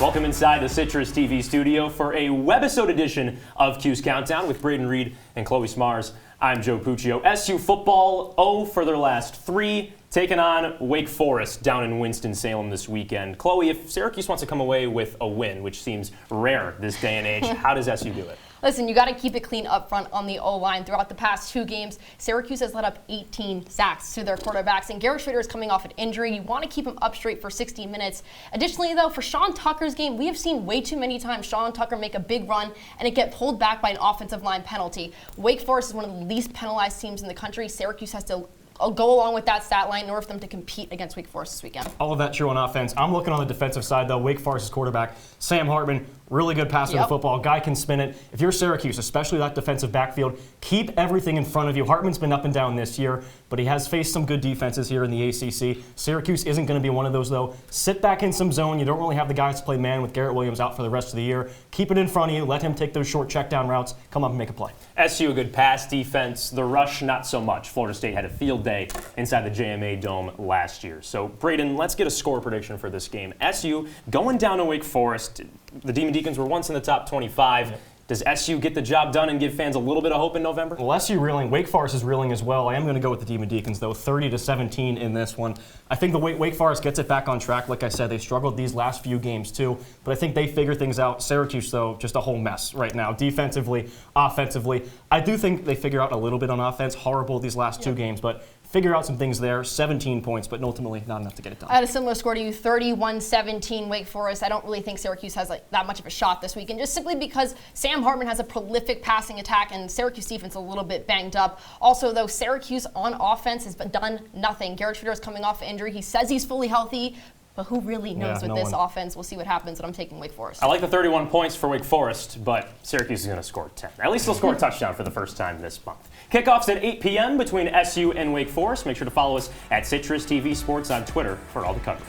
Welcome inside the CitrusTV studio for a Webisode edition of Cuse Countdown with Braden Reed and Chloe Smarz. I'm Joe Puccio. SU football 0 for their last 3, taking on Wake Forest down in Winston-Salem this weekend. Chloe, if Syracuse wants to come away with a win, which seems rare this day and age, how does SU do it? Listen, you got to keep it clean up front on the O-line. Throughout the past 2 games, Syracuse has let up 18 sacks to their quarterbacks, and Garrett Schrader is coming off an injury. You want to keep him up straight for 60 minutes. Additionally, though, for Sean Tucker's game, we have seen way too many times Sean Tucker make a big run and it get pulled back by an offensive line penalty. Wake Forest is one of the least penalized teams in the country. Syracuse has to go along with that stat line in order for them to compete against Wake Forest this weekend. All of that true on offense. I'm looking on the defensive side, though. Wake Forest's quarterback, Sam Hartman, really good passer of the football. Guy can spin it. If you're Syracuse, especially that defensive backfield, keep everything in front of you. Hartman's been up and down this year, but he has faced some good defenses here in the ACC. Syracuse isn't going to be one of those, though. Sit back in some zone. You don't really have the guys to play man with Garrett Williams out for the rest of the year. Keep it in front of you. Let him take those short check down routes. Come up and make a play. SU, a good pass defense. The rush, not so much. Florida State had a field day inside the JMA Dome last year. So, Braden, let's get a score prediction for this game. SU going down to Wake Forest. The Demon Deacons were once in the top 25. Does SU get the job done and give fans a little bit of hope in November? Well, SU reeling. Wake Forest is reeling as well. I am going to go with the Demon Deacons, though, 30-17 in this one. I think the Wake Forest gets it back on track. Like I said, they struggled these last few games, too. But I think they figure things out. Syracuse, though, just a whole mess right now, defensively, offensively. I do think they figure out a little bit on offense. Horrible these last 2 games, but figure out some things there. 17 points, but ultimately not enough to get it done. I had a similar score to you, 31-17 Wake Forest. I don't really think Syracuse has that much of a shot this weekend, just simply because Sam Hartman has a prolific passing attack and Syracuse defense a little bit banged up. Also, though, Syracuse on offense has done nothing. Garrett Schrader is coming off injury. He says he's fully healthy, but who really knows with this offense? We'll see what happens, but I'm taking Wake Forest. I like the 31 points for Wake Forest, but Syracuse is going to score 10. At least they'll score a touchdown for the first time this month. Kickoffs at 8 p.m. between SU and Wake Forest. Make sure to follow us at CitrusTV Sports on Twitter for all the coverage.